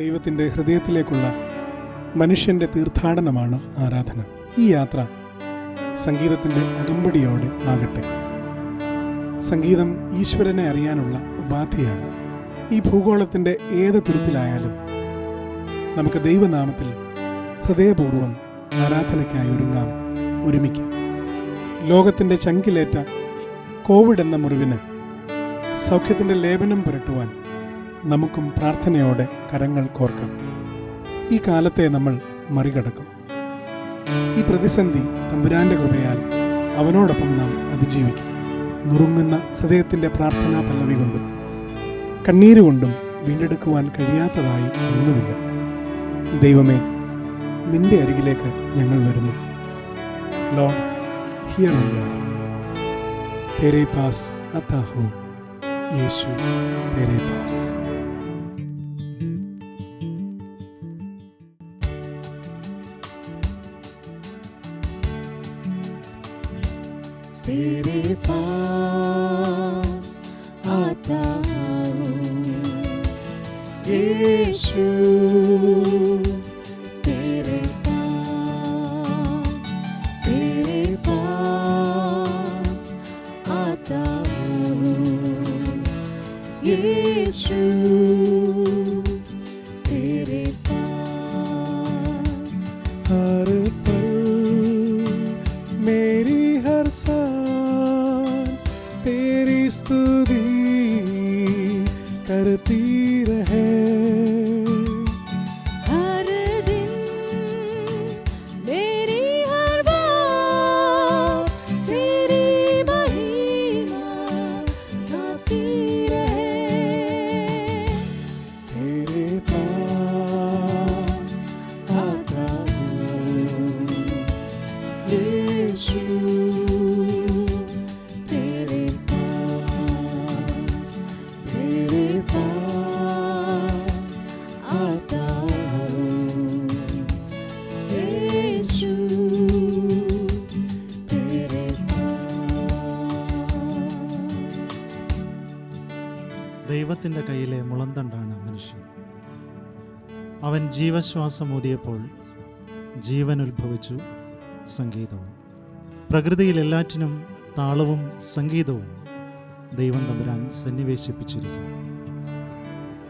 ദൈവത്തിൻ്റെ ഹൃദയത്തിലേക്കുള്ള മനുഷ്യൻ്റെ തീർത്ഥാടനമാണ് ആരാധന. ഈ യാത്ര സംഗീതത്തിൻ്റെ അകമ്പടിയോടെ ആകട്ടെ. സംഗീതം ഈശ്വരനെ അറിയാനുള്ള ഉപാധിയാണ്. ഈ ഭൂഗോളത്തിൻ്റെ ഏത് തുരുത്തിലായാലും നമുക്ക് ദൈവനാമത്തിൽ ഹൃദയപൂർവ്വം ആരാധനയ്ക്കായി ഒരുമിക്കാം. ലോകത്തിൻ്റെ ചങ്കിലേറ്റ കോവിഡ് എന്ന മുറിവിന് സൗഖ്യത്തിൻ്റെ ലേപനം പുരട്ടുവാൻ നമുക്കും പ്രാർത്ഥനയോടെ കരങ്ങൾ കോർക്കാം. ഈ കാലത്തെ നമ്മൾ മറികടക്കും. ഈ പ്രതിസന്ധി തമ്പുരാൻ്റെ കൃപയാൽ അവനോടൊപ്പം നാം അതിജീവിക്കും. നുറുങ്ങുന്ന ഹൃദയത്തിൻ്റെ പ്രാർത്ഥനാ പല്ലവി കൊണ്ടും കണ്ണീരുകൊണ്ടും വീണ്ടെടുക്കുവാൻ കഴിയാത്തതായി ഒന്നുമില്ല. ദൈവമേ, നിന്റെ അരികിലേക്ക് ഞങ്ങൾ വരുന്നു. Lord, here we are. തേരേ പാസ് आता हूँ यीशु, तेरे पास. तेरे पास आता हूँ यीशु, तेरे पास आता हूँ यीशु, तेरे पास. हर पल मेरी हर सांस तेरी स्तुति करती रहे. हर दिन मेरी हर बात तेरी महिमा गाती रहे. तेरे पास आता हूँ यीशु, तेरे पास आता हूँ यीशु, तेरे पास. ദൈവത്തിൻ്റെ കയ്യിലെ മുളന്തണ്ടാണ് മനുഷ്യൻ. അവൻ ജീവശ്വാസം ഊതിയപ്പോൾ ജീവൻ ഉത്ഭവിച്ചു, സംഗീതവും. പ്രകൃതിയിൽ എല്ലാറ്റിനും താളവും സംഗീതവും ദൈവം തമ്പുരാൻ സന്നിവേശിപ്പിച്ചിരിക്കുന്നു.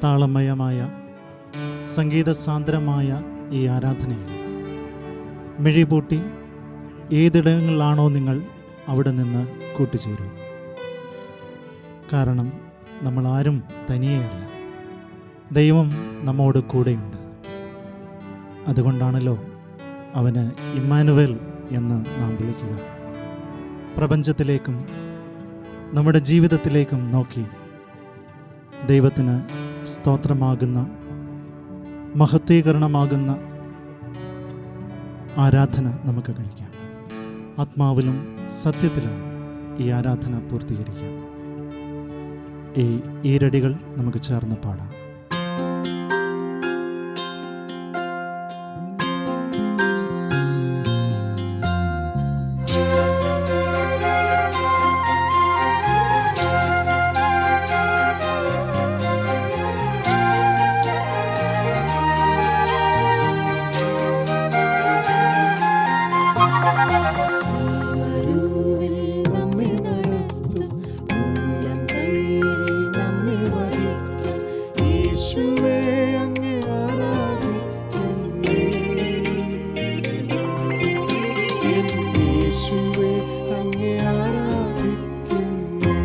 താളമയമായ സംഗീതസാന്ദ്രമായ ഈ ആരാധനയിൽ മിഴിപൂട്ടി ഏതിടങ്ങളിലാണോ നിങ്ങൾ അവിടെ നിന്ന് കൂട്ടുചേരൂ. കാരണം നമ്മൾ ആരും തനിയെയല്ല, ദൈവം നമ്മോട് കൂടെയുണ്ട്. അതുകൊണ്ടാണല്ലോ അവന് ഇമ്മാനുവേൽ എന്ന് നാം വിളിക്കുക. പ്രപഞ്ചത്തിലേക്കും നമ്മുടെ ജീവിതത്തിലേക്കും നോക്കി ദൈവത്തിന് സ്തോത്രമാകുന്ന, മഹത്വീകരണമാകുന്ന ആരാധന നമുക്ക് കഴിക്കാം. ആത്മാവിലും സത്യത്തിലും ഈ ആരാധന പൂർത്തീകരിക്കാം. ഈ ഈരടികൾ നമുക്ക് ചേർന്ന് പാടാം. വരൂവിൽ നമ്മെ നടത്തും, ഉള്ളം കയ്യിൽ നമ്മെ വഹിക്കും. യേശുവേ, അങ്ങേ ആരാധിക്കുന്നേ. യേശുവേ, അങ്ങേ ആരാധിക്കുന്നേ.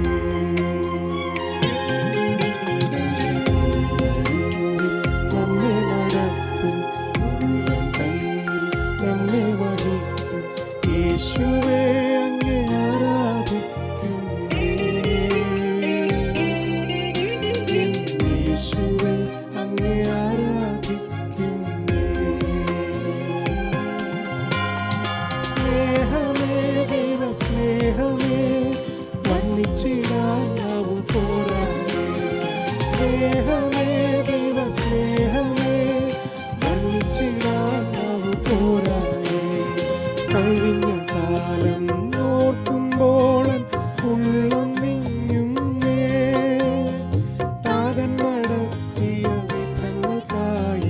വരൂവിൽ നമ്മെ നടത്തും, ഉള്ളം കയ്യിൽ നമ്മെ വഹിക്കും. യേശുവേ, അങ്ങേ ആരാധിക്കുന്നേ. യേശുവേ, അങ്ങേ ആരാധിക്കുന്നേ. സ്നേഹമേ, ദൈവ സ്നേഹമേ, വർണ്ണിച്ചിടാൻ നാവു പോരാതെ. സ്നേഹമേ, ദൈവ സ്നേഹമേ, വർണ്ണിച്ചിടാൻ നാവു പോരാതെ. കഴിഞ്ഞ കാലം ഓർക്കുമ്പോൾ ഉള്ളം നിങ്ങുന്നേ. താതൻ നടത്തിയ വിധങ്ങൾക്കായി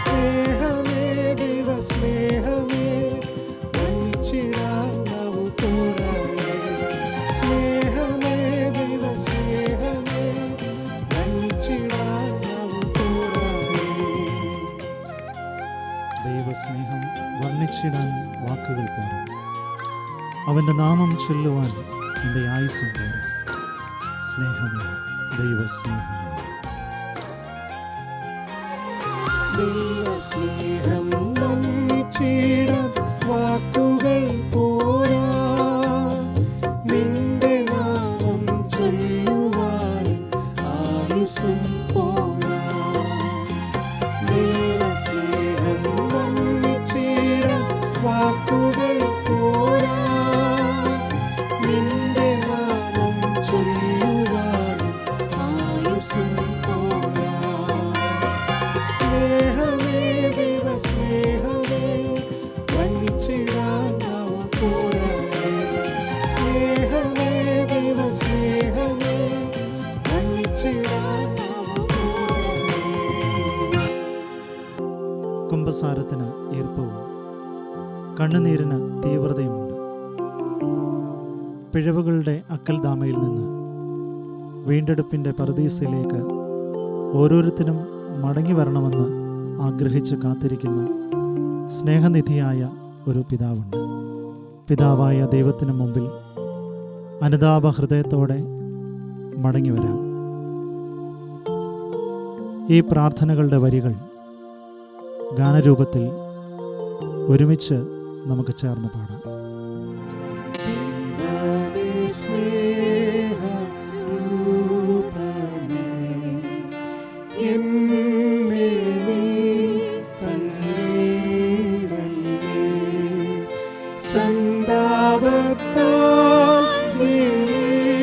സ്നേഹമേ ദൈവസ്നേഹമേ വന്നിച്ചിടാൻ നാവു പോരായേ. സ്നേഹമേ ദൈവസ്നേഹമേ വന്നിച്ചിടാൻ നാവു പോരായേ. ദൈവസ്നേഹം വർണ്ണിച്ചിടാൻ വാക്കുകൾ പോരാ, അവൻ്റെ നാമം ചൊല്ലുവാൻ എൻ്റെ ആയുസ്സും പോരാ. സ്നേഹമേ ദൈവസ്നേഹമേ. ദൈവസ്നേഹം വന്നിച്ചിടാൻ വാക്കുകൾ പോരാ, നിന്റെ നാമം ചൊല്ലുവാൻ ആയുസ്സും പോരാ. ദൈവസ്നേഹം വന്നിച്ചിടാൻ വാക്കുകൾ പോരാ, നിന്റെ നാമം ചൊല്ലുവാൻ ആയുസ്സും പോരാ. സ്നേഹമേ ദൈവസ്നേഹമേ വന്നിച്ചിടാൻ നാവു പോരായേ. സ്നേഹമേ ദൈവസ്നേഹമേ വന്നിച്ചിടാൻ നാവു പോരായേ. കുമ്പസാരത്തിന് ഈർപ്പവും കണ്ണുനീരിന് തീവ്രതയുമുണ്ട്. പിഴവുകളുടെ അക്കൽദാമയിൽ നിന്ന് വീണ്ടെടുപ്പിൻ്റെ പറുദീസയിലേക്ക് ഓരോരുത്തരും മടങ്ങി വരണമെന്ന് ആഗ്രഹിച്ച് കാത്തിരിക്കുന്ന സ്നേഹനിധിയായ ഒരു പിതാവുണ്ട്. പിതാവായ ദൈവത്തിന് മുമ്പിൽ അനുതാപ ഹൃദയത്തോടെ മടങ്ങി വരാം. ഈ പ്രാർത്ഥനകളുടെ വരികൾ ഗാനരൂപത്തിൽ ഒരുമിച്ച് നമുക്ക് ചേർന്ന് പാടാം. ദൈവമേ സ്നേഹരൂപനേ, എന്നെ നീ തള്ളിയിടല്ലേ. സന്താപത്താൽ വിളിക്കുന്നേ,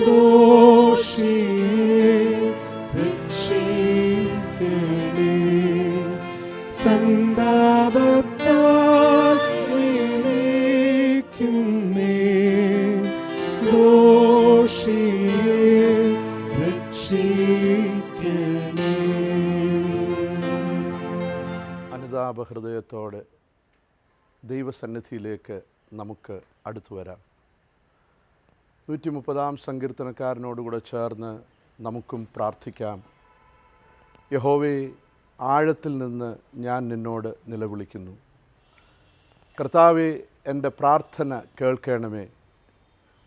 ദോഷിയെ രക്ഷിക്കണേ. സന്താപത്താൽ വിളിക്കുന്നേ, ദോഷിയെ രക്ഷിക്കണേ. അനുതാപഹൃദയത്തോടെ ദൈവസന്നിധിയിലേക്ക് നമുക്ക് അടുത്തു വരാം. 130 സങ്കീർത്തനക്കാരനോടുകൂടെ ചേർന്ന് നമുക്കും പ്രാർത്ഥിക്കാം. യഹോവേ, ആഴത്തിൽ നിന്ന് ഞാൻ നിന്നോട് നിലവിളിക്കുന്നു. കർത്താവേ, എൻ്റെ പ്രാർത്ഥന കേൾക്കണമേ.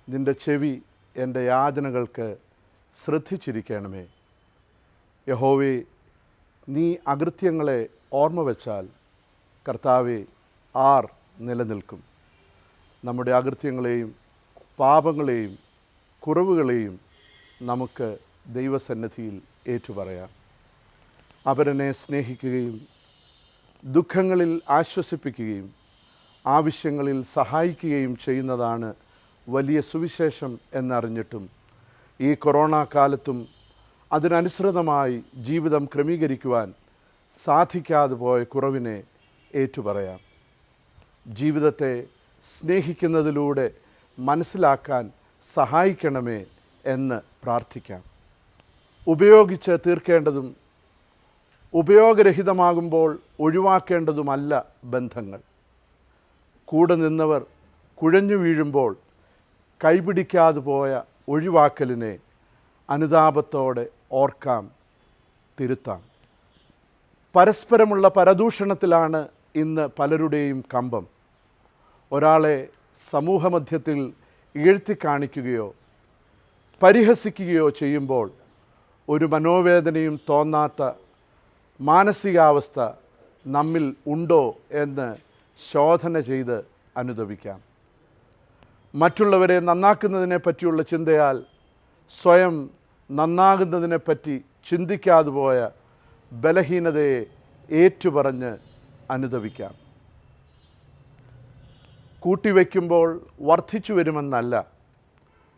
നിൻ്റെ ചെവി എൻ്റെ യാചനകൾക്ക് ശ്രദ്ധിച്ചിരിക്കണമേ. യഹോവേ, നീ അകൃത്യങ്ങളെ ഓർമ്മ വച്ചാൽ കർത്താവേ, ആർ നിലനിൽക്കും? നമ്മുടെ അകൃത്യങ്ങളെയും പാപങ്ങളെയും കുറവുകളെയും നമുക്ക് ദൈവസന്നിധിയിൽ ഏറ്റുപറയാം. അവരനെ സ്നേഹിക്കുകയും ദുഃഖങ്ങളിൽ ആശ്വസിപ്പിക്കുകയും ആവശ്യങ്ങളിൽ സഹായിക്കുകയും ചെയ്യുന്നതാണ് വലിയ സുവിശേഷം എന്നറിഞ്ഞിട്ടും ഈ കൊറോണ കാലത്തും അതിനനുസൃതമായി ജീവിതം ക്രമീകരിക്കുവാൻ സാധിക്കാതെ പോയ കുറവിനെ ഏറ്റുപറയാം. ജീവിതത്തെ സ്നേഹിക്കുന്നതിലൂടെ മനസ്സിലാക്കാൻ സഹായിക്കണമേ എന്ന് പ്രാർത്ഥിക്കാം. ഉപയോഗിച്ച് തീർക്കേണ്ടതും ഉപയോഗരഹിതമാകുമ്പോൾ ഒഴിവാക്കേണ്ടതുമല്ല ബന്ധങ്ങൾ. കൂടെ നിന്നവർ കുഴഞ്ഞു വീഴുമ്പോൾ കൈപിടിക്കാതെ പോയ ഒഴിവാക്കലിനെ അനുതാപത്തോടെ ഓർക്കാം, തിരുത്താം. പരസ്പരമുള്ള പരദൂഷണത്തിലാണ് ഇന്ന് പലരുടെയും കമ്പം. ഒരാളെ സമൂഹമധ്യത്തിൽ ഇഴ്ത്തിക്കാണിക്കുകയോ പരിഹസിക്കുകയോ ചെയ്യുമ്പോൾ ഒരു മനോവേദനയും തോന്നാത്ത മാനസികാവസ്ഥ നമ്മിൽ ഉണ്ടോ എന്ന് ശോധന ചെയ്ത് അനുദപിക്കാം. മറ്റുള്ളവരെ നന്നാക്കുന്നതിനെ പറ്റിയുള്ള ചിന്തയാൽ സ്വയം നന്നാകുന്നതിനെപ്പറ്റി ചിന്തിക്കാതെ പോയ ബലഹീനതയെ ഏറ്റുപറഞ്ഞ് അനുദപിക്കാം. കൂട്ടിവെക്കുമ്പോൾ വർദ്ധിച്ചു വരുമെന്നല്ല,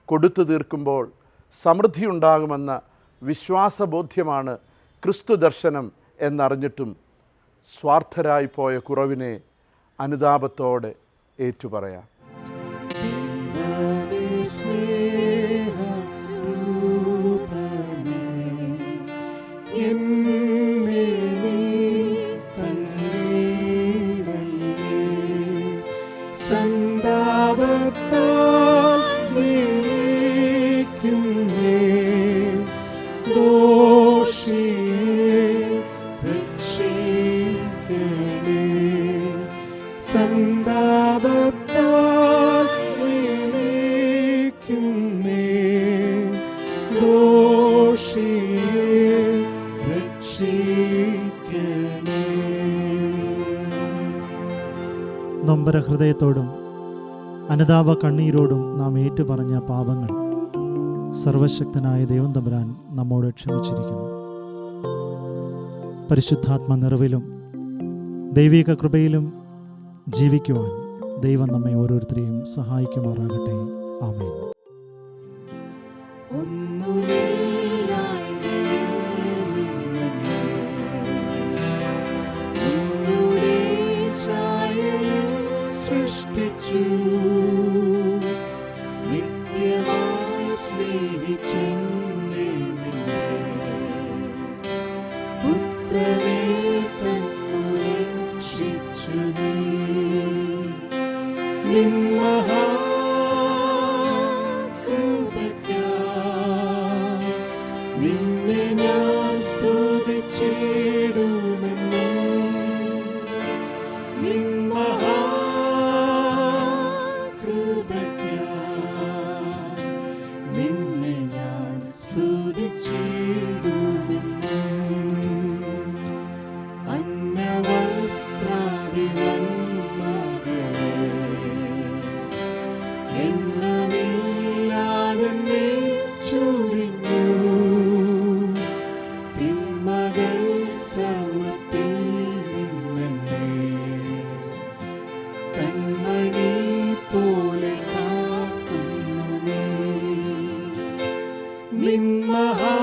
കൊടുത്തു തീർക്കുമ്പോൾ സമൃദ്ധിയുണ്ടാകുമെന്ന വിശ്വാസബോധ്യമാണ് ക്രിസ്തു ദർശനം എന്നറിഞ്ഞിട്ടും സ്വാർത്ഥരായി പോയ കുറവിനെ അനുതാപത്തോടെ ഏറ്റുപറയാം. സ്നേഹരൂപനേ, രക്ഷിക്കണേ. നൊമ്പര ഹൃദയത്തോടും അനുതാപ കണ്ണീരോടും നാം ഏറ്റുപറഞ്ഞ പാപങ്ങൾ സർവശക്തനായ ദൈവം തമ്പുരാൻ നമ്മോട് ക്ഷമിച്ചിരിക്കുന്നു. പരിശുദ്ധാത്മ നിറവിലും ദൈവിക കൃപയിലും ജീവിക്കുവാൻ ദൈവം നമ്മെ ഓരോരുത്തരെയും സഹായിക്കുമാറാകട്ടെ. ആമേൻ. സൃഷ്ടിച്ചു നിത്യമായി സ്നേഹിച്ചെന്നെ നിന്നെ പുത്രനെ തന്നു രക്ഷിച്ചു നീ. നിൻ മഹാകൃപയ്ക്കായി നിന്നെ ഞാൻ സ്തുതിച്ചിടുമെന്നും. നിൻ നിന്നെ ഞാൻ സ്തുതിച്ചിടുമെന്നും. അന്നവസ്ത്രാദി നന്മകളെ എണ്ണമില്ലാതെ ചൊരിഞ്ഞു. തിന്മകൾ സർവത്തിൽ നിന്നെ കൺമണി പോലെ കാക്കുന്നു നീ. നിൻ മഹാകൃപയ്ക്കായി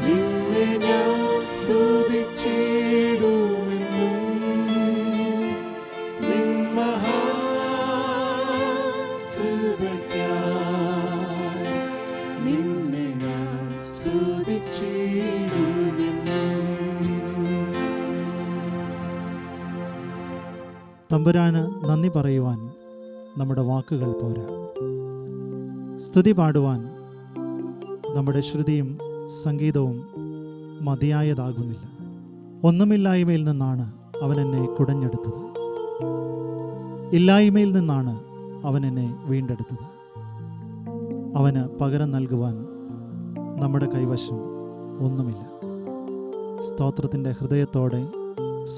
നിന്നെ ഞാൻ സ്തുതിച്ചിടുമെന്നും. നിൻ മഹാകൃപയ്ക്കായി നിന്നെ ഞാൻ സ്തുതിച്ചിടുമെന്നും. തമ്പുരാന് നന്ദി പറയുവാൻ നമ്മുടെ വാക്കുകൾ പോരാ. സ്തുതി പാടുവാൻ നമ്മുടെ ശ്രുതിയും സംഗീതവും മതിയായതാകുന്നില്ല. ഒന്നുമില്ലായ്മയിൽ നിന്നാണ് അവൻ എന്നെ കുടഞ്ഞെടുത്തത്. ഇല്ലായ്മയിൽ നിന്നാണ് അവൻ എന്നെ വീണ്ടെടുത്തത്. അവന് പകരം നൽകുവാൻ നമ്മുടെ കൈവശം ഒന്നുമില്ല. സ്തോത്രത്തിൻ്റെ ഹൃദയത്തോടെ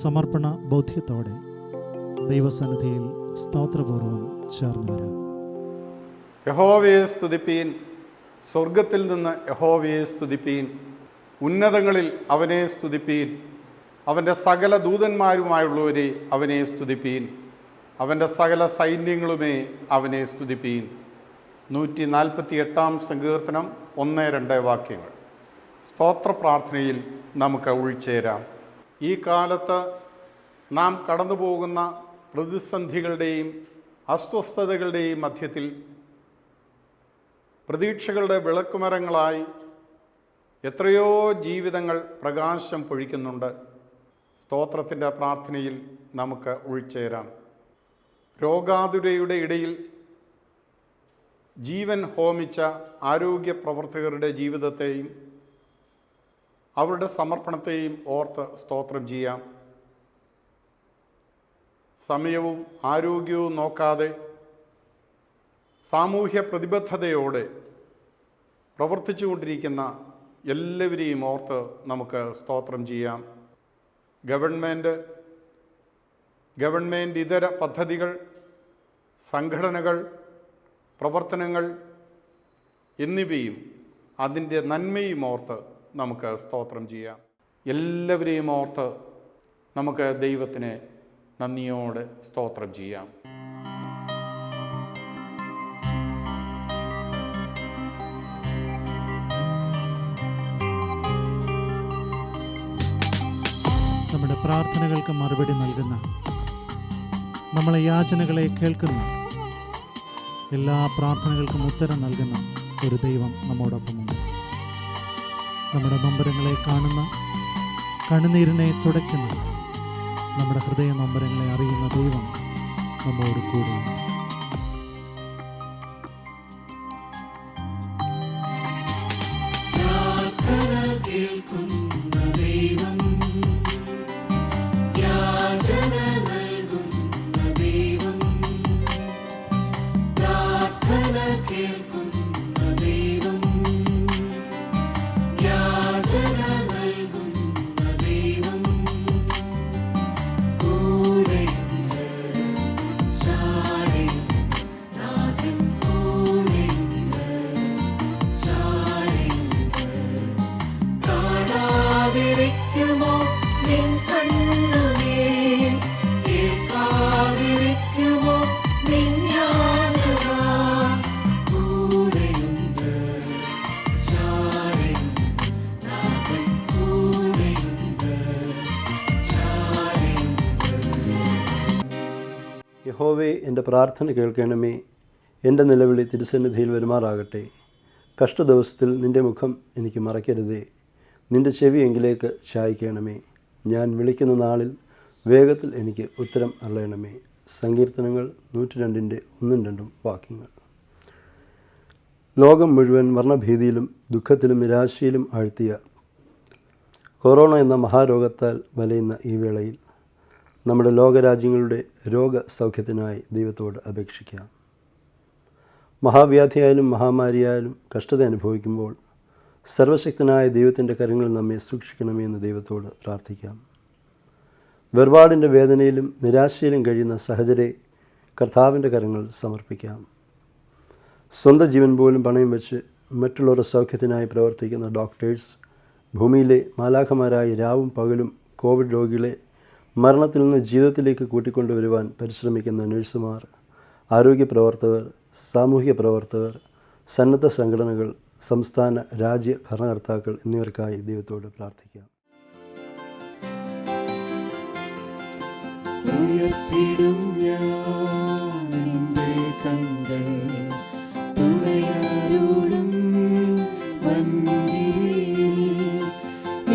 സമർപ്പണ ബോധ്യത്തോടെ ദൈവസന്നിധിയിൽ സ്തോത്രപൂർവം ചേർന്നു വരാം. യഹോവയെ സ്തുതിപ്പീൻ, സ്വർഗത്തിൽ നിന്ന് യഹോവയെ സ്തുതിപ്പീൻ, ഉന്നതങ്ങളിൽ അവനെ സ്തുതിപ്പീൻ, അവൻ്റെ സകല ദൂതന്മാരുമായുള്ളവരെ അവനെ സ്തുതിപ്പീൻ, അവൻ്റെ സകല സൈന്യങ്ങളുമേ അവനെ സ്തുതിപ്പീൻ. 148 സങ്കീർത്തനം 1-2 വാക്യങ്ങൾ. സ്തോത്ര പ്രാർത്ഥനയിൽ നമുക്ക് ഉൾച്ചേരാം. ഈ കാലത്ത് നാം കടന്നു പോകുന്ന പ്രതിസന്ധികളുടെയും അസ്വസ്ഥതകളുടെയും മധ്യത്തിൽ പ്രതീക്ഷകളുടെ വിളക്കുമരങ്ങളായി എത്രയോ ജീവിതങ്ങൾ പ്രകാശം പൊഴിക്കുന്നുണ്ട്. സ്തോത്രത്തിൻ്റെ പ്രാർത്ഥനയിൽ നമുക്ക് ഉൾച്ചേരാം. രോഗാതുരയുടെ ഇടയിൽ ജീവൻ ഹോമിച്ച ആരോഗ്യ പ്രവർത്തകരുടെ ജീവിതത്തെയും അവരുടെ സമർപ്പണത്തെയും ഓർത്ത് സ്തോത്രം ചെയ്യാം. സമയവും ആരോഗ്യവും നോക്കാതെ സാമൂഹ്യ പ്രതിബദ്ധതയോടെ പ്രവർത്തിച്ചുകൊണ്ടിരിക്കുന്ന എല്ലാവരെയും ഓർത്ത് നമുക്ക് സ്തോത്രം ചെയ്യാം. ഗവൺമെൻറ് ഇതര പദ്ധതികൾ, സംഘടനകൾ, പ്രവർത്തനങ്ങൾ എന്നിവയും അതിൻ്റെ നന്മയും ഓർത്ത് നമുക്ക് സ്തോത്രം ചെയ്യാം. എല്ലാവരെയും ഓർത്ത് നമുക്ക് ദൈവത്തിന് നന്ദിയോടെ സ്തോത്രം ചെയ്യാം. നമ്മുടെ പ്രാർത്ഥനകൾക്ക് മറുപടി നൽകുന്ന, നമ്മളെ യാചനകളെ കേൾക്കുന്ന, എല്ലാ പ്രാർത്ഥനകൾക്കും ഉത്തരം നൽകുന്ന ഒരു ദൈവം നമ്മോടൊപ്പമുണ്ട്. നമ്മുടെ നൊമ്പരങ്ങളെ കാണുന്ന, കണ്ണുനീരിനെ തുടയ്ക്കുന്ന, നമ്മുടെ ഹൃദയ നൊമ്പരങ്ങളെ അറിയുന്ന ദൈവം നമ്മോട് കൂടെയുണ്ട്. കേൾക്കുന്ന ദൈവം, യാചന നൽകുന്ന ദൈവം, പ്രാർത്ഥന യഹോവേ, എൻ്റെ പ്രാർത്ഥന കേൾക്കണമേ. എൻ്റെ നിലവിളി തിരുസന്നിധിയിൽ വരുമാറാകട്ടെ. കഷ്ടദിവസത്തിൽ നിൻ്റെ മുഖം എനിക്ക് മറയ്ക്കരുതേ. നിൻ്റെ ചെവി എങ്കിലേക്ക് ചായ്ക്കണമേ. ഞാൻ വിളിക്കുന്ന നാളിൽ വേഗത്തിൽ എനിക്ക് ഉത്തരം അരുളണമേ. സങ്കീർത്തനങ്ങൾ 102:1-2 വാക്യങ്ങൾ. ലോകം മുഴുവൻ മരണഭീതിയിലും ദുഃഖത്തിലും നിരാശയിലും ആഴ്ത്തിയ കൊറോണ എന്ന മഹാരോഗത്താൽ വലയുന്ന ഈ വേളയിൽ നമ്മുടെ ലോകരാജ്യങ്ങളുടെ രോഗസൗഖ്യത്തിനായി ദൈവത്തോട് അപേക്ഷിക്കാം. മഹാവ്യാധിയായാലും മഹാമാരിയായാലും കഷ്ടത അനുഭവിക്കുമ്പോൾ സർവശക്തനായ ദൈവത്തിൻ്റെ കരങ്ങളിൽ നമ്മെ സൂക്ഷിക്കണമേ എന്ന് ദൈവത്തോട് പ്രാർത്ഥിക്കാം. വേർപാടിൻ്റെ വേദനയിലും നിരാശയിലും കഴിയുന്ന സഹചരെ കർത്താവിൻ്റെ കരങ്ങൾ സമർപ്പിക്കാം. സ്വന്തം ജീവൻ പോലും പണയം വെച്ച് മറ്റുള്ളവരുടെ സൗഖ്യത്തിനായി പ്രവർത്തിക്കുന്ന ഡോക്ടേഴ്സ്, ഭൂമിയിലെ മാലാഖമാരായി രാവും പകലും കോവിഡ് രോഗികളെ മരണത്തിൽ നിന്ന് ജീവിതത്തിലേക്ക് കൂട്ടിക്കൊണ്ടുവരുവാൻ പരിശ്രമിക്കുന്ന നഴ്സുമാർ, ആരോഗ്യ പ്രവർത്തകർ, സാമൂഹിക പ്രവർത്തകർ, സന്നദ്ധ സംഘടനകൾ, സംസ്ഥാന രാജ്യ ഭരണകർത്താക്കൾ എന്നിവർക്കായി ദൈവത്തോട് പ്രാർത്ഥിക്കാം. ഉയർത്തിടും ഞാൻ എൻ്റെ കണ്കൾ തുണയാരോടും വൻനിരയിൽ.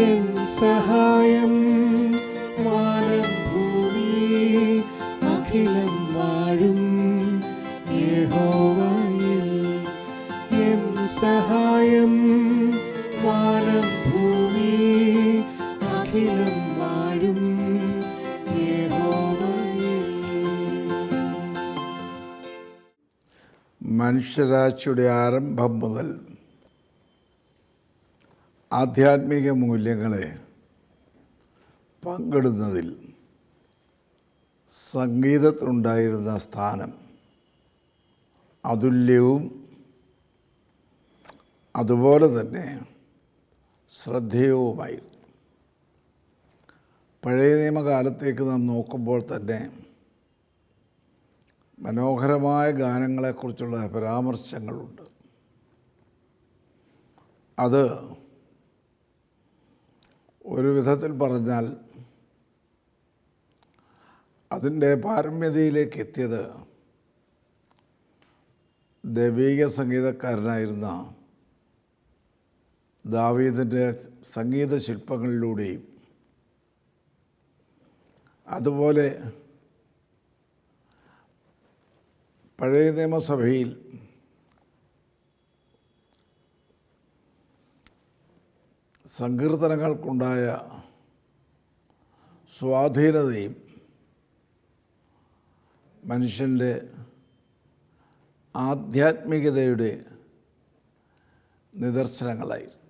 എൻ സഹായം വാനം ഭൂമി അഖിലം വാഴും യഹോവയിൽ. എൻ സഹായം വാനം ഭൂമി അഖിലം വാഴും യഹോവയിൽ. മനുഷ്യരാശിയുടെ ആരംഭം മുതൽ ആധ്യാത്മിക മൂല്യങ്ങളെ പങ്കിടുന്നതിൽ സംഗീതത്തിനുണ്ടായിരുന്ന സ്ഥാനം അതുല്യവും അതുപോലെ തന്നെ ശ്രദ്ധേയവുമായിരുന്നു. പഴയ നിയമകാലത്തേക്ക് നാം നോക്കുമ്പോൾ തന്നെ മനോഹരമായ ഗാനങ്ങളെക്കുറിച്ചുള്ള പരാമർശങ്ങളുണ്ട്. അത് ഒരു വിധത്തിൽ പറഞ്ഞാൽ അതിൻ്റെ പാരമ്യതയിലേക്ക് എത്തിയത് ദൈവിക സംഗീതക്കാരനായിരുന്ന ദാവീദിൻ്റെ സംഗീത ശില്പങ്ങളിലൂടെയും അതുപോലെ പഴയ നിയമസഭയിൽ സങ്കീർത്തനങ്ങൾക്കുണ്ടായ സ്വാധീനതയും മനുഷ്യൻ്റെ ആധ്യാത്മികതയുടെ നിദർശനങ്ങളായിരുന്നു.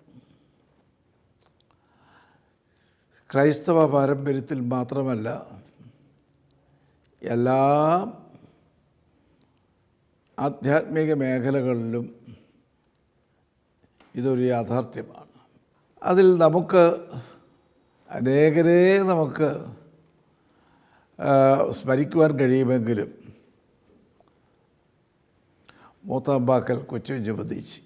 ക്രൈസ്തവ പാരമ്പര്യത്തിൽ മാത്രമല്ല, എല്ലാ ആധ്യാത്മിക മേഖലകളിലും ഇതൊരു യാഥാർത്ഥ്യമാണ്. അതിൽ നമുക്ക് അനേകരെ നമുക്ക് സ്മരിക്കുവാൻ കഴിയുമെങ്കിലും മൂത്താമ്പാക്കൽ കൊച്ചുകുഞ്ഞ് പതീച്ചി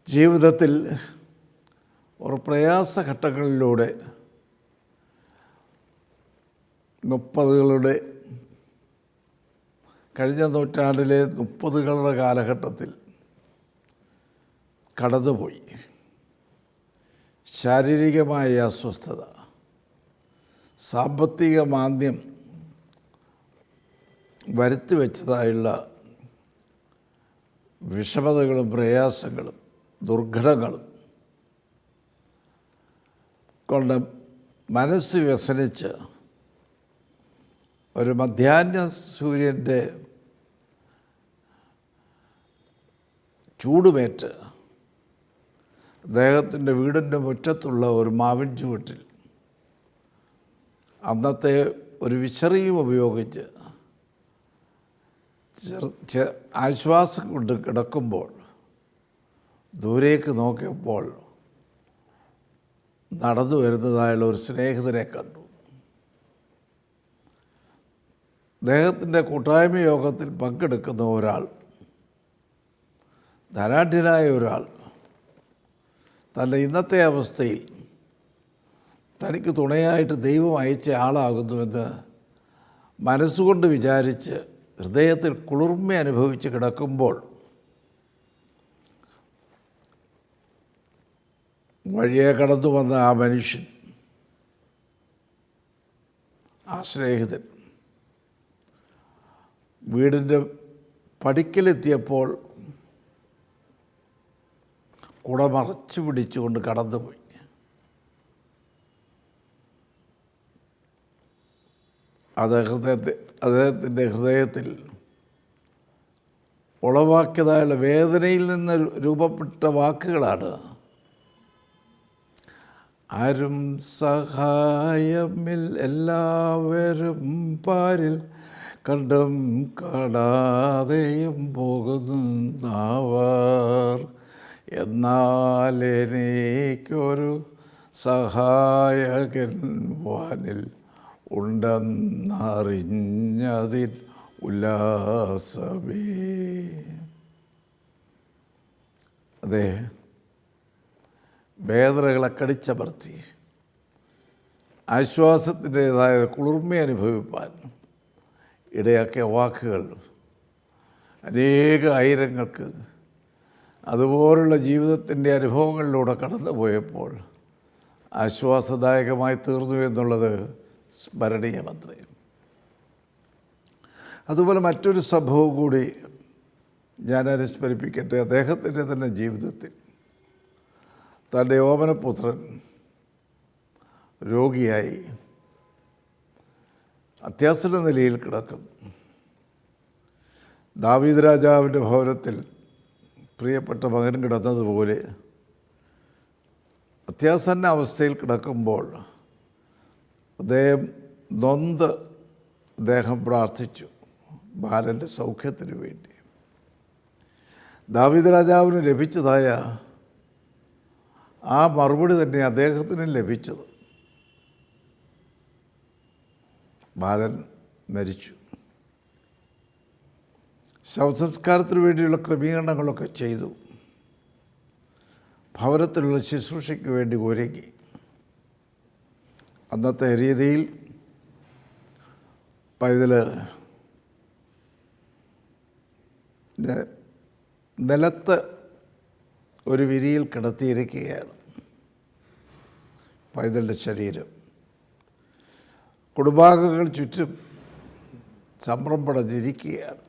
ജീവിതത്തിൽ ഒരു പ്രയാസഘട്ടങ്ങളിലൂടെ 30കളുടെ കഴിഞ്ഞ നൂറ്റാണ്ടിലെ 30കളുടെ കാലഘട്ടത്തിൽ കടന്നുപോയി. ശാരീരികമായ അസ്വസ്ഥത, സാമ്പത്തിക മാന്ദ്യം വരുത്തി വെച്ചതായുള്ള വിഷമതകളും പ്രയാസങ്ങളും ദുർഘടങ്ങളും കൊണ്ട് മനസ്സ് വ്യസനിച്ച് ഒരു മധ്യാഹ്ന സൂര്യൻ്റെ ചൂടുമേറ്റ് അദ്ദേഹത്തിൻ്റെ വീടിൻ്റെ മുറ്റത്തുള്ള ഒരു മാവിൻ ചുവട്ടിൽ അന്നത്തെ ഒരു വിശറിയും ഉപയോഗിച്ച് ആശ്വാസം കൊണ്ട് കിടക്കുമ്പോൾ ദൂരേക്ക് നോക്കിയപ്പോൾ നടന്നു വരുന്നതായുള്ള ഒരു സ്നേഹിതരെ കണ്ടു. അദ്ദേഹത്തിൻ്റെ കൂട്ടായ്മ യോഗത്തിൽ പങ്കെടുക്കുന്ന ഒരാൾ, ധനാഢ്യനായ ഒരാൾ, തൻ്റെ ഇന്നത്തെ അവസ്ഥയിൽ തനിക്ക് തുണയായിട്ട് ദൈവം അയച്ച ആളാകുന്നുവെന്ന് മനസ്സുകൊണ്ട് വിചാരിച്ച് ഹൃദയത്തിൽ കുളിർമ അനുഭവിച്ച് കിടക്കുമ്പോൾ വഴിയെ കടന്നു വന്ന ആ മനുഷ്യൻ, ആ സ്നേഹിതൻ വീടിൻ്റെ പടിക്കലെത്തിയപ്പോൾ കുട മറച്ചു പിടിച്ചുകൊണ്ട് കടന്നുപോയി. അദ്ദേഹത്തിൻ്റെ ഹൃദയത്തിൽ ഉളവാക്കിയതായുള്ള വേദനയിൽ നിന്ന് രൂപപ്പെട്ട വാക്കുകളാണ്: ആരും സഹായമിൽ എല്ലാവരും പാരിൽ കണ്ടും കാണാതെയും പോകുന്നവർ, എന്നാൽ എനിക്കൊരു സഹായകൻ വാനിൽ ഉണ്ടെന്നറിഞ്ഞതിൽ ഉല്ലാസമേ. അതെ, വേദനകളെ കടിച്ചമർത്തി ആശ്വാസത്തിൻ്റേതായ കുളിർമ അനുഭവിപ്പാൻ ഇടയാക്കിയ വാക്കുകൾ അനേക ആയിരങ്ങൾക്ക് അതുപോലുള്ള ജീവിതത്തിൻ്റെ അനുഭവങ്ങളിലൂടെ കടന്നു പോയപ്പോൾ ആശ്വാസദായകമായി തീർന്നു എന്നുള്ളത് സ്മരണീയമത്രേ. അതുപോലെ മറ്റൊരു സംഭവം കൂടി ഞാൻ അനുസ്മരിപ്പിക്കട്ടെ. അദ്ദേഹത്തിൻ്റെ തന്നെ ജീവിതത്തിൽ തൻ്റെ ഓമനപുത്രൻ രോഗിയായി അത്യാസന്ന നിലയിൽ കിടക്കുന്നു. ദാവീദ് രാജാവിൻ്റെ ഭവനത്തിൽ പ്രിയപ്പെട്ട മകൻ കിടന്നതുപോലെ അത്യാസന്ന അവസ്ഥയിൽ കിടക്കുമ്പോൾ അദ്ദേഹം നൊന്ത് പ്രാർത്ഥിച്ചു ബാലൻ്റെ സൗഖ്യത്തിന് വേണ്ടി. ദാവീദ് രാജാവിന് ലഭിച്ചതായ ആ മറുപടി തന്നെ അദ്ദേഹത്തിന് ലഭിച്ചത്. ബാലൻ മരിച്ചു. ശവസംസ്കാരത്തിന് വേണ്ടിയുള്ള ക്രമീകരണങ്ങളൊക്കെ ചെയ്തു. ഭവനത്തിലുള്ള ശുശ്രൂഷയ്ക്ക് വേണ്ടി ഒരുങ്ങി. അന്നത്തെ രീതിയിൽ പൈതൽ നിലത്ത് ഒരു വിരിയിൽ കിടത്തിയിരിക്കുകയാണ് പൈതലിൻ്റെ ശരീരം. കുടുംബാംഗങ്ങൾ ചുറ്റും സംഭ്രമപ്പെടഞ്ഞിരിക്കുകയാണ്.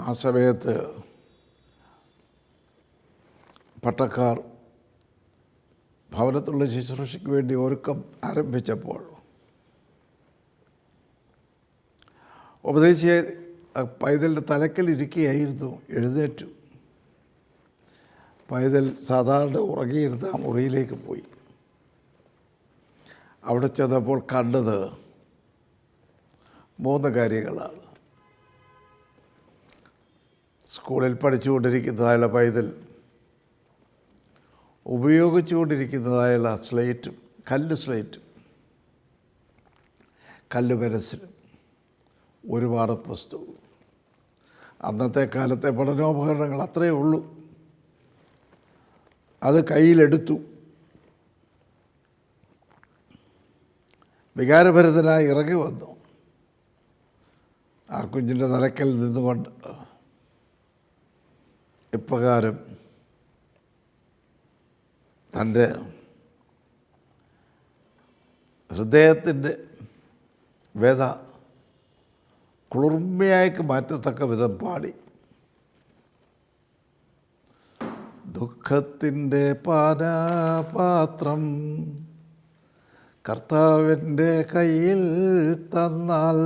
ആ സമയത്ത് പട്ടക്കാർ ഭവനത്തിലുള്ള ശുശ്രൂഷയ്ക്ക് വേണ്ടി ഒരുക്കം ആരംഭിച്ചപ്പോൾ ഉപദേശിയെ പൈതലിൻ്റെ തലക്കലിരിക്കുകയായിരുന്നു. എഴുന്നേറ്റു. പൈതൽ സാധാരണ ഉറങ്ങിയിരുന്ന ആ മുറിയിലേക്ക് പോയി. അവിടെ ചെന്നപ്പോൾ കണ്ടത് 3 കാര്യങ്ങളാണ്. സ്കൂളിൽ പഠിച്ചുകൊണ്ടിരിക്കുന്നതായുള്ള പൈതൽ ഉപയോഗിച്ചുകൊണ്ടിരിക്കുന്നതായുള്ള സ്ലേറ്റും കല്ല് പെൻസിലും ഒരുപാട് പുസ്തകവും. അന്നത്തെ കാലത്തെ പഠനോപകരണങ്ങൾ അത്രയേ ഉള്ളൂ. അത് കയ്യിലെടുത്തു. വികാരഭരിതനായി ഇറങ്ങി വന്നു. ആ കുഞ്ഞിൻ്റെ തലക്കൽ നിന്നുകൊണ്ട് ഇപ്രകാരം തൻ്റെ ഹൃദയത്തിൻ്റെ വ്യത കുളിർമയായിക്ക് മാറ്റത്തക്ക വിധം പാടി. ദുഃഖത്തിൻ്റെ പാനപാത്രം കർത്താവിൻ്റെ കയ്യിൽ തന്നാൽ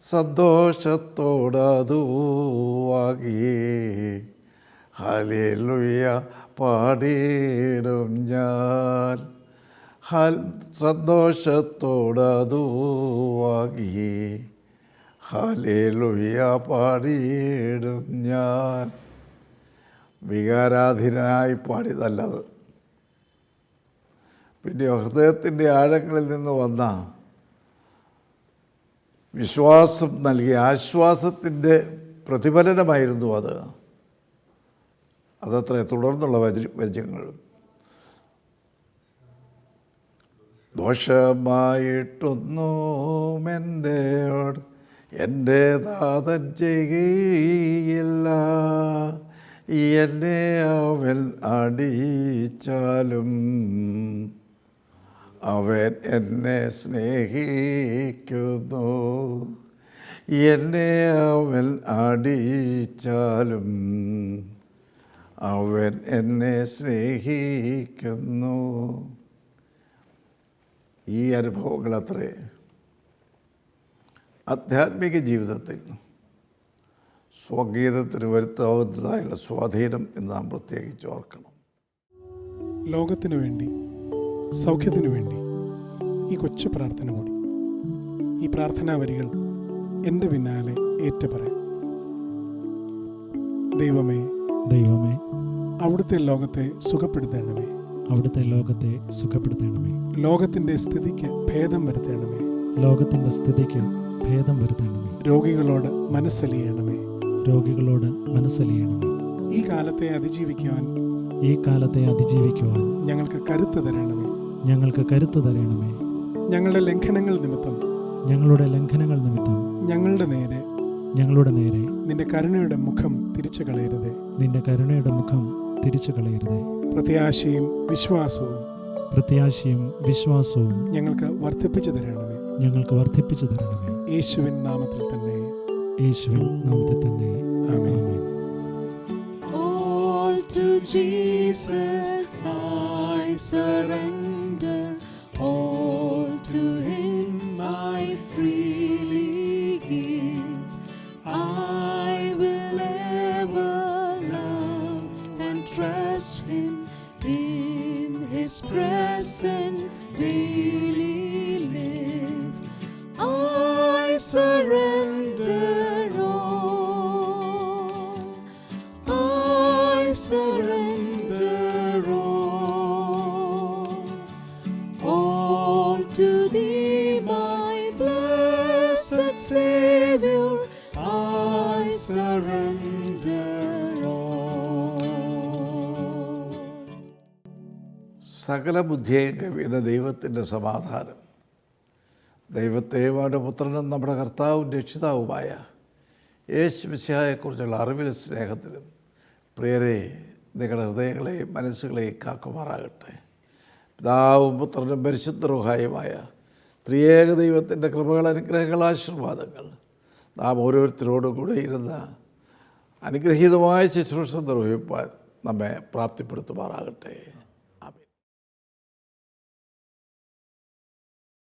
സന്തോഷത്തോടതു വാങ്ങി ഹല്ലേലൂയ പാടിയിടും ഞാൻ. സന്തോഷത്തോടതു വാങ്ങി ഹല്ലേലൂയ പാടിയിടും ഞാൻ. വികാരാധീനായി പാടിയതല്ലത്. പിന്നെ ഹൃദയത്തിൻ്റെ ആഴങ്ങളിൽ നിന്ന് വന്ന വിശ്വാസം നൽകിയ ആശ്വാസത്തിൻ്റെ പ്രതിഫലനമായിരുന്നു അത്. അതത്ര തുടർന്നുള്ള വചനങ്ങൾ. ദോഷമായിട്ടൊന്നും എൻ്റെ നാഥൻ ചെയ്യുകയില്ല. എന്നെ അവൻ അടിച്ചാലും അവൻ എന്നെ സ്നേഹിക്കുന്നു. എന്നെ അവൻ അടിച്ചാലും അവൻ എന്നെ സ്നേഹിക്കുന്നു. ഈ അനുഭവങ്ങളത്രേ ആധ്യാത്മിക ജീവിതത്തിൽ സ്വഗീതത്തിന് വരുത്താവുന്നതായുള്ള സ്വാധീനം എന്ന് നാം പ്രത്യേകിച്ച് ഓർക്കണം. ലോകത്തിനു വേണ്ടി, സൗഖ്യത്തിനു വേണ്ടി ഈ കൊച്ചു പ്രാർത്ഥന കൂടി. ഈ പ്രാർത്ഥനാ വരികൾ എൻ്റെ പിന്നാലെ ഏറ്റുപറയാം. ദൈവമേ, ദൈവമേ, അവിടുത്തെ ലോകത്തെ സുഖപ്പെടുത്തണമേ. അവിടുത്തെ ലോകത്തെ സുഖപ്പെടുത്തണമേ. ലോകത്തിൻ്റെ സ്ഥിതിക്ക് ഭേദം വരുത്തണമേ. ലോകത്തിൻ്റെ സ്ഥിതിക്ക് ഭേദം വരുത്തണമേ. രോഗികളോട് മനസ്സലിയണമേ. രോഗികളോട് മനസ്സലിയണമേ. ഈ കാലത്തെ അതിജീവിക്കുവാൻ ഞങ്ങൾക്ക് കരുത്ത് തരണമേ. ഞങ്ങൾക്ക് കരുത്ത് തരണമേ. ഞങ്ങളുടെ ലംഘനങ്ങൾ നിമിത്തം ഞങ്ങളുടെ നേരെ നിന്റെ കരുണയുടെ മുഖം തിരിച്ചു കളയരുതേ. പ്രത്യാശയും വിശ്വാസവും ഞങ്ങൾക്ക് വർദ്ധിപ്പിച്ചു തരണമേ. യേശുവിൻ നാമത്തിൽ തന്നെ. ആമേൻ. All to Jesus I surrender, all to Him I freely give. I will ever love and trust Him, in His presence daily live. I surrender all, I surrender all to Thee, my blessed Savior, I surrender all. സകല ബുദ്ധിയെയും കവിയുന്ന ദൈവത്തിൻ്റെ സമാധാനം, ദൈവത്തെയും അവൻ്റെ പുത്രനും നമ്മുടെ കർത്താവും രക്ഷിതാവുമായ യേശു മിശിഹായെക്കുറിച്ചുള്ള അറിവിലും സ്നേഹത്തിലും പ്രിയരെ നിങ്ങളുടെ ഹൃദയങ്ങളെയും മനസ്സുകളെയും കാക്കുമാറാകട്ടെ. പിതാവും പുത്രനും പരിശുദ്ധ റൂഹായുമായ ത്രിയേക ദൈവത്തിൻ്റെ കൃപകൾ, അനുഗ്രഹങ്ങൾ, ആശീർവാദങ്ങൾ നാം ഓരോരുത്തരോടും കൂടെ ഇരുന്ന അനുഗ്രഹീതമായ ശുശ്രൂഷ നിർവഹിപ്പാൻ നമ്മെ പ്രാപ്തിപ്പെടുത്തുമാറാകട്ടെ.